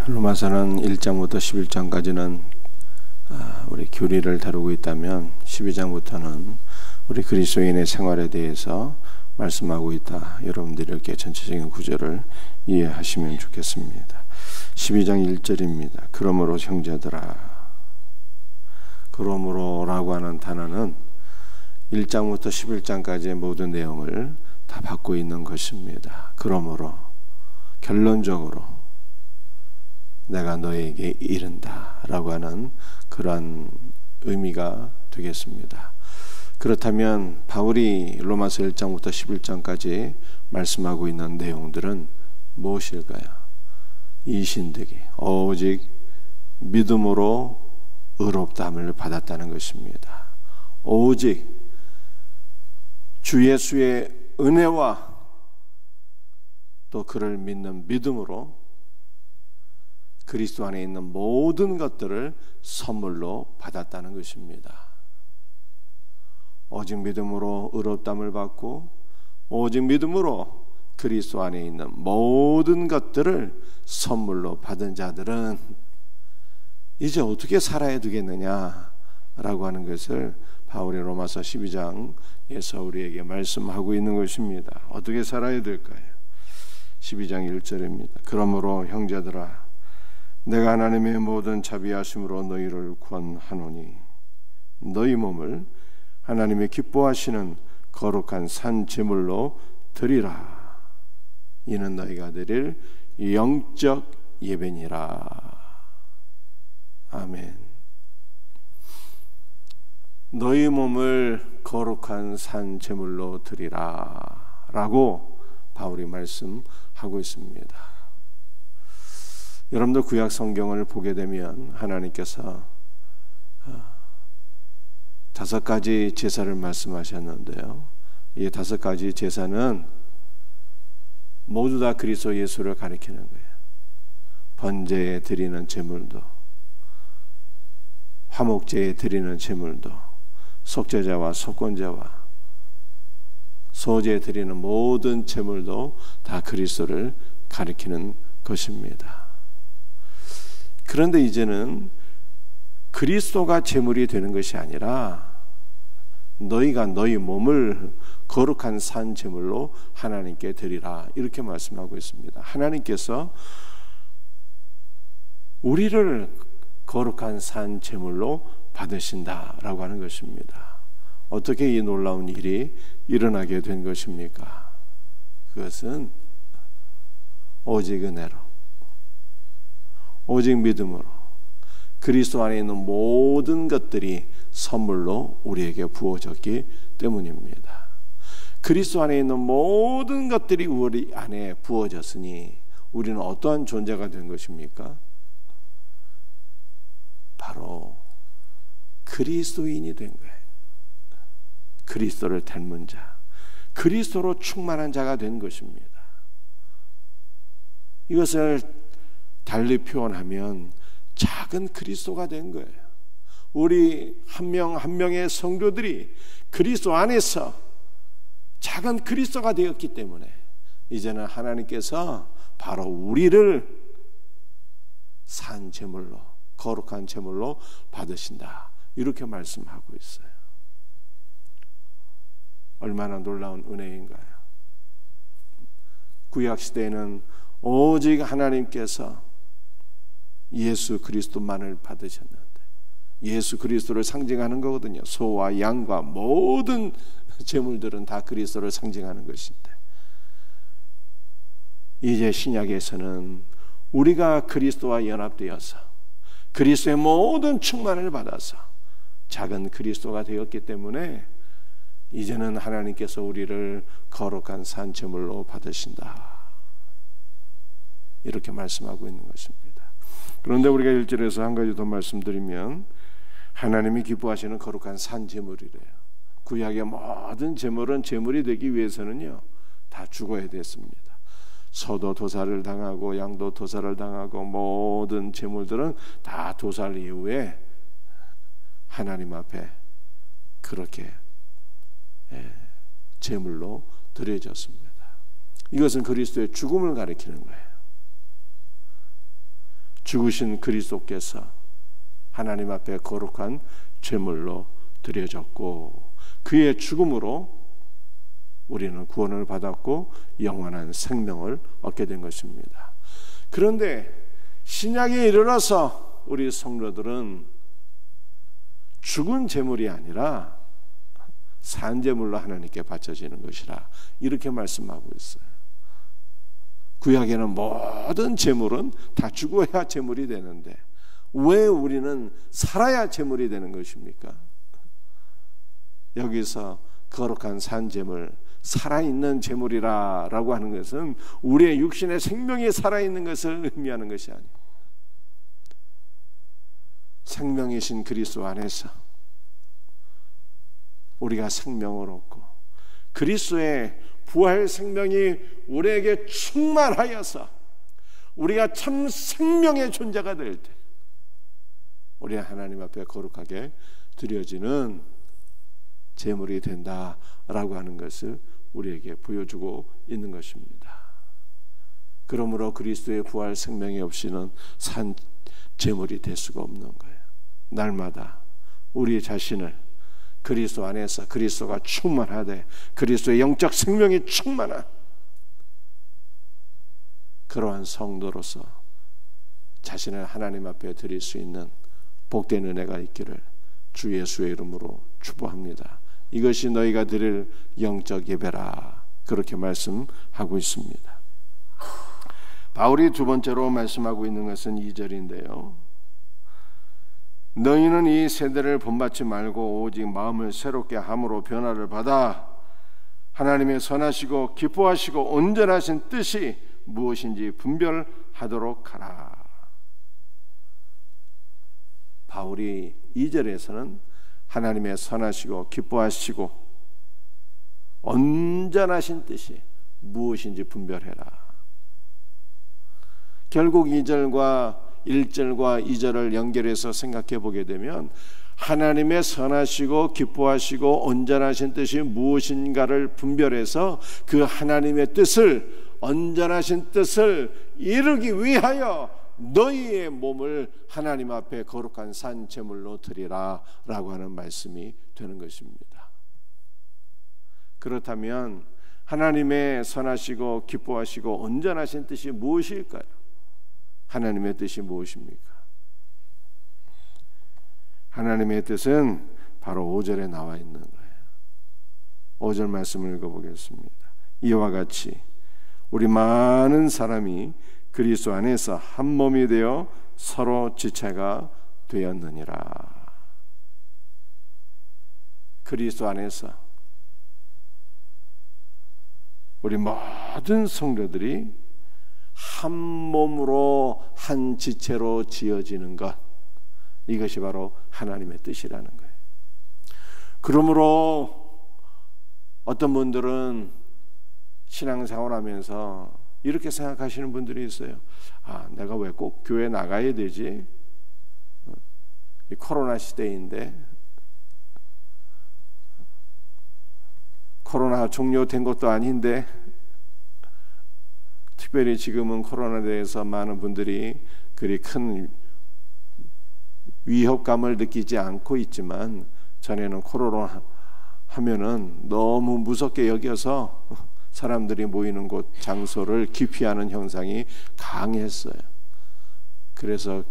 로마서는 1장부터 11장까지는 우리 교리를 다루고 있다면 12장부터는 우리 그리스도인의 생활에 대해서 말씀하고 있다. 여러분들이 이렇게 전체적인 구절을 이해하시면 좋겠습니다. 12장 1절입니다. 그러므로 형제들아. 그러므로라고 하는 단어는 1장부터 11장까지의 모든 내용을 다 받고 있는 것입니다. 그러므로 결론적으로 내가 너에게 이른다 라고 하는 그러한 의미가 되겠습니다. 그렇다면 바울이 로마서 1장부터 11장까지 말씀하고 있는 내용들은 무엇일까요? 이신되기 오직 믿음으로 의롭다함을 받았다는 것입니다. 오직 주 예수의 은혜와 또 그를 믿는 믿음으로 그리스도 안에 있는 모든 것들을 선물로 받았다는 것입니다. 오직 믿음으로 의롭다함을 받고 오직 믿음으로 그리스도 안에 있는 모든 것들을 선물로 받은 자들은 이제 어떻게 살아야 되겠느냐라고 하는 것을 바울이 로마서 12장에서 우리에게 말씀하고 있는 것입니다. 어떻게 살아야 될까요? 12장 1절입니다. 그러므로 형제들아 내가 하나님의 모든 자비하심으로 너희를 권하노니 너희 몸을 하나님의 기뻐하시는 거룩한 산 제물로 드리라. 이는 너희가 드릴 영적 예배니라. 아멘. 너희 몸을 거룩한 산 제물로 드리라 라고 바울이 말씀하고 있습니다. 여러분들 구약 성경을 보게 되면 하나님께서 5가지 제사를 말씀하셨는데요. 이 5가지 제사는 모두 다 그리스도 예수를 가리키는 거예요. 번제에 드리는 제물도, 화목제에 드리는 제물도, 속죄제와 속건제와 소제에 드리는 모든 제물도 다 그리스도를 가리키는 것입니다. 그런데 이제는 그리스도가 제물이 되는 것이 아니라 너희가 너희 몸을 거룩한 산 제물로 하나님께 드리라 이렇게 말씀하고 있습니다. 하나님께서 우리를 거룩한 산 제물로 받으신다라고 하는 것입니다. 어떻게 이 놀라운 일이 일어나게 된 것입니까? 그것은 오직 은혜로 오직 믿음으로 그리스도 안에 있는 모든 것들이 선물로 우리에게 부어졌기 때문입니다. 그리스도 안에 있는 모든 것들이 우리 안에 부어졌으니 우리는 어떠한 존재가 된 것입니까? 바로 그리스도인이 된 거예요. 그리스도를 닮은 자, 그리스도로 충만한 자가 된 것입니다. 이것을 달리 표현하면 작은 그리스도가 된 거예요. 우리 한 명 한 명의 성도들이 그리스도 안에서 작은 그리스도가 되었기 때문에 이제는 하나님께서 바로 우리를 산 제물로 거룩한 제물로 받으신다 이렇게 말씀하고 있어요. 얼마나 놀라운 은혜인가요? 구약시대에는 오직 하나님께서 예수 그리스도만을 받으셨는데 예수 그리스도를 상징하는 거거든요. 소와 양과 모든 제물들은 다 그리스도를 상징하는 것인데 이제 신약에서는 우리가 그리스도와 연합되어서 그리스도의 모든 충만을 받아서 작은 그리스도가 되었기 때문에 이제는 하나님께서 우리를 거룩한 산 제물로 받으신다 이렇게 말씀하고 있는 것입니다. 그런데 우리가 1절에서 한 가지 더 말씀드리면 하나님이 기뻐하시는 거룩한 산 제물이래요. 구약의 모든 제물은 제물이 되기 위해서는요 다 죽어야 됐습니다. 소도 도살을 당하고 양도 도살을 당하고 모든 제물들은 다 도살 이후에 하나님 앞에 그렇게 제물로 드려졌습니다. 이것은 그리스도의 죽음을 가리키는 거예요. 죽으신 그리스도께서 하나님 앞에 거룩한 제물로 드려졌고 그의 죽음으로 우리는 구원을 받았고 영원한 생명을 얻게 된 것입니다. 그런데 신약에 이르러서 우리 성도들은 죽은 제물이 아니라 산 제물로 하나님께 바쳐지는 것이라 이렇게 말씀하고 있어요. 구약에는 모든 제물은 다 죽어야 제물이 되는데 왜 우리는 살아야 제물이 되는 것입니까? 여기서 거룩한 산 제물, 살아있는 제물이라고 하는 것은 우리의 육신의 생명이 살아있는 것을 의미하는 것이 아니에요. 생명이신 그리스도 안에서 우리가 생명을 얻고 그리스도의 부활 생명이 우리에게 충만하여서 우리가 참 생명의 존재가 될 때 우리가 하나님 앞에 거룩하게 드려지는 제물이 된다라고 하는 것을 우리에게 보여주고 있는 것입니다. 그러므로 그리스도의 부활 생명이 없이는 산 제물이 될 수가 없는 거예요. 날마다 우리 자신을 그리스도 안에서 그리스도가 충만하되 그리스도의 영적 생명이 충만한 그러한 성도로서 자신을 하나님 앞에 드릴 수 있는 복된 은혜가 있기를 주 예수의 이름으로 축복합니다. 이것이 너희가 드릴 영적 예배라 그렇게 말씀하고 있습니다. 바울이 두 번째로 말씀하고 있는 것은 2절인데요. 너희는 이 세대를 본받지 말고 오직 마음을 새롭게 함으로 변화를 받아 하나님의 선하시고 기뻐하시고 온전하신 뜻이 무엇인지 분별하도록 하라. 바울이 2절에서는 하나님의 선하시고 기뻐하시고 온전하신 뜻이 무엇인지 분별해라. 결국 2절과 1절과 2절을 연결해서 생각해 보게 되면 하나님의 선하시고 기뻐하시고 온전하신 뜻이 무엇인가를 분별해서 그 하나님의 뜻을 온전하신 뜻을 이루기 위하여 너희의 몸을 하나님 앞에 거룩한 산 제물로 드리라 라고 하는 말씀이 되는 것입니다. 그렇다면 하나님의 선하시고 기뻐하시고 온전하신 뜻이 무엇일까요? 하나님의 뜻이 무엇입니까? 하나님의 뜻은 바로 5절에 나와 있는 거예요. 5절 말씀을 읽어보겠습니다. 이와 같이 우리 많은 사람이 그리스도 안에서 한 몸이 되어 서로 지체가 되었느니라. 그리스도 안에서 우리 모든 성도들이 한 몸으로 한 지체로 지어지는 것, 이것이 바로 하나님의 뜻이라는 거예요. 그러므로 어떤 분들은 신앙생활하면서 이렇게 생각하시는 분들이 있어요. 아, 내가 왜 꼭 교회 나가야 되지? 이 코로나 시대인데 코로나 종료된 것도 아닌데 특별히 지금은 코로나에 대해서 많은 분들이 그리 큰 위협감을 느끼지 않고 있지만 전에는 코로나 하면은 너무 무섭게 여겨서 사람들이 모이는 곳 장소를 기피하는 현상이 강했어요. 그래서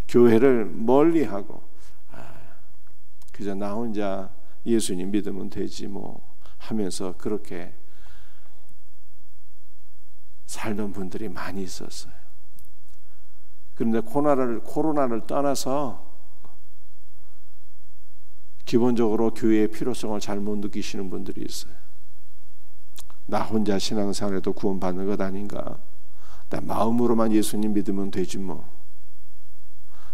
교회를 멀리하고 그저 나 혼자 예수님 믿으면 되지 뭐 하면서 그렇게 살던 분들이 많이 있었어요. 그런데 코로나를 떠나서 기본적으로 교회의 필요성을 잘못 느끼시는 분들이 있어요. 나 혼자 신앙생활에도 구원받는 것 아닌가? 나 마음으로만 예수님 믿으면 되지 뭐.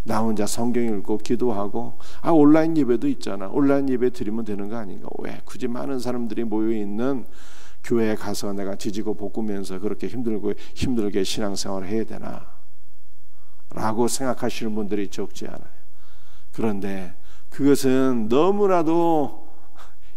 나 혼자 성경 읽고 기도하고 온라인 예배도 있잖아. 온라인 예배 드리면 되는 거 아닌가? 왜 굳이 많은 사람들이 모여있는 교회에 가서 내가 지지고 볶으면서 그렇게 힘들게 신앙생활을 해야 되나? 라고 생각하시는 분들이 적지 않아요. 그런데 그것은 너무나도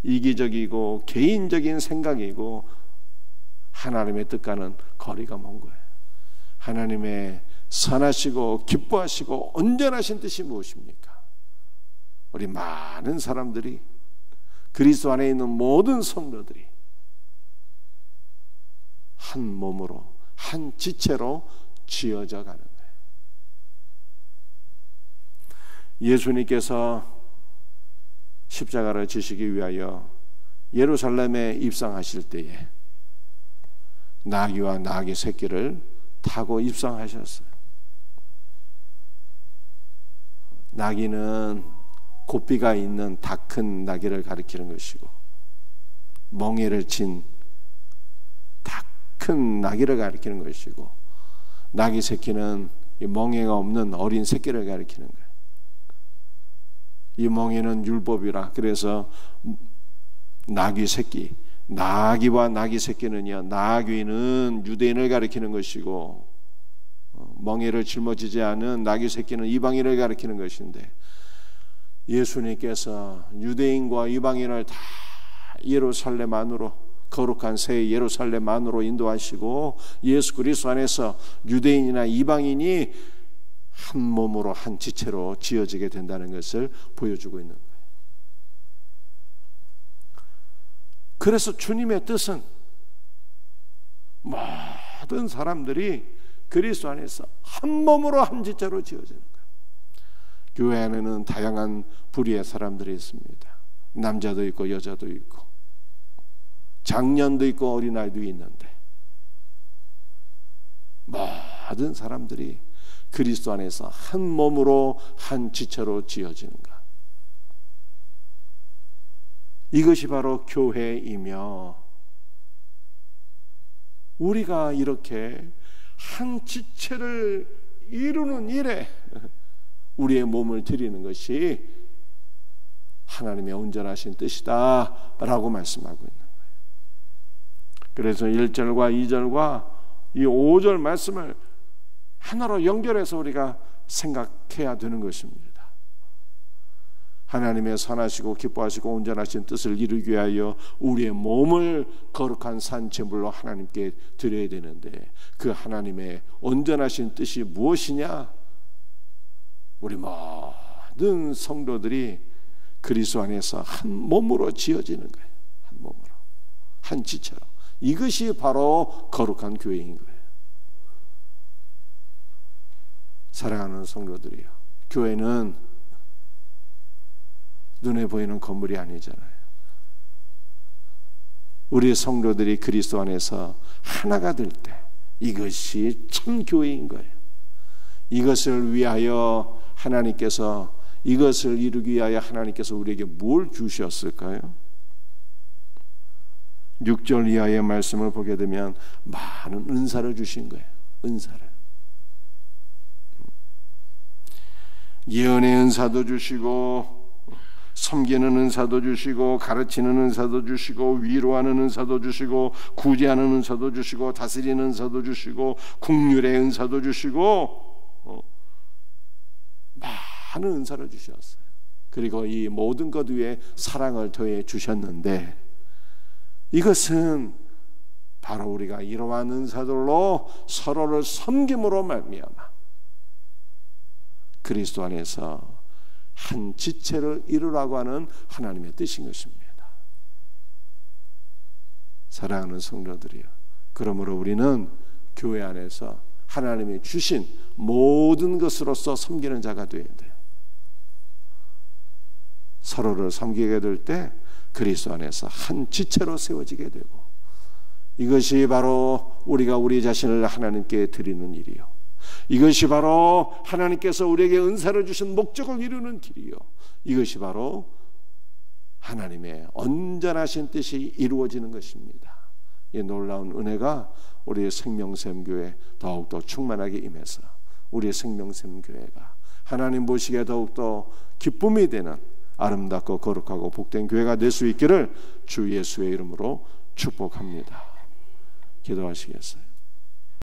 이기적이고 개인적인 생각이고 하나님의 뜻과는 거리가 먼 거예요. 하나님의 선하시고 기뻐하시고 온전하신 뜻이 무엇입니까? 우리 많은 사람들이, 그리스도 안에 있는 모든 성도들이 한 몸으로, 한 지체로 지어져 가는 거예요. 예수님께서 십자가를 지시기 위하여 예루살렘에 입성하실 때에 나귀와 나귀 새끼를 타고 입성하셨어요. 나귀는 고삐가 있는 다 큰 나귀를 가리키는 것이고, 멍에를 친 다 큰 나귀를 가리키는 것이고, 나귀 새끼는 이 멍에가 없는 어린 새끼를 가리키는 거예요. 이 멍에는 율법이라, 그래서 나귀 새끼, 나귀와 나귀 새끼는요, 나귀는 유대인을 가리키는 것이고 멍에를 짊어지지 않은 나귀 새끼는 이방인을 가리키는 것인데, 예수님께서 유대인과 이방인을 다 예루살렘 안으로, 거룩한 새 예루살렘 안으로 인도하시고, 예수 그리스도 안에서 유대인이나 이방인이 한 몸으로 한 지체로 지어지게 된다는 것을 보여주고 있는 거예요. 그래서 주님의 뜻은 모든 사람들이 그리스도 안에서 한 몸으로 한 지체로 지어지는 거예요. 교회 안에는 다양한 부류의 사람들이 있습니다. 남자도 있고 여자도 있고 장년도 있고 어린아이도 있는데, 모든 사람들이 그리스도 안에서 한 몸으로 한 지체로 지어지는가, 이것이 바로 교회이며, 우리가 이렇게 한 지체를 이루는 일에 우리의 몸을 드리는 것이 하나님의 온전하신 뜻이다 라고 말씀하고 있는 거예요. 그래서 1절과 2절과 이 5절 말씀을 하나로 연결해서 우리가 생각해야 되는 것입니다. 하나님의 선하시고 기뻐하시고 온전하신 뜻을 이루기 위하여 우리의 몸을 거룩한 산 제물로 하나님께 드려야 되는데, 그 하나님의 온전하신 뜻이 무엇이냐? 우리 모든 성도들이 그리스도 안에서 한 몸으로 지어지는 거예요. 한 몸으로, 한 지체로. 이것이 바로 거룩한 교회인 거예요. 사랑하는 성도들이요, 교회는 눈에 보이는 건물이 아니잖아요. 우리 성도들이 그리스도 안에서 하나가 될 때, 이것이 참 교회인 거예요. 이것을 위하여 하나님께서, 이것을 이루기 위하여 하나님께서 우리에게 뭘 주셨을까요? 6절 이하의 말씀을 보게 되면 많은 은사를 주신 거예요. 은사를. 예언의 은사도 주시고, 섬기는 은사도 주시고, 가르치는 은사도 주시고, 위로하는 은사도 주시고, 구제하는 은사도 주시고, 다스리는 은사도 주시고, 국률의 은사도 주시고, 많은 은사를 주셨어요. 그리고 이 모든 것 위에 사랑을 더해 주셨는데, 이것은 바로 우리가 이러한 은사들로 서로를 섬김으로 말미암아 그리스도 안에서 한 지체를 이루라고 하는 하나님의 뜻인 것입니다. 사랑하는 성도들이요, 그러므로 우리는 교회 안에서 하나님이 주신 모든 것으로서 섬기는 자가 되어야 돼요. 서로를 섬기게 될 때 그리스도 안에서 한 지체로 세워지게 되고, 이것이 바로 우리가 우리 자신을 하나님께 드리는 일이요, 이것이 바로 하나님께서 우리에게 은사를 주신 목적을 이루는 길이요, 이것이 바로 하나님의 온전하신 뜻이 이루어지는 것입니다. 이 놀라운 은혜가 우리의 생명샘교회 더욱더 충만하게 임해서 우리의 생명샘교회가 하나님 보시기에 더욱더 기쁨이 되는 아름답고 거룩하고 복된 교회가 될 수 있기를 주 예수의 이름으로 축복합니다. 기도하시겠어요?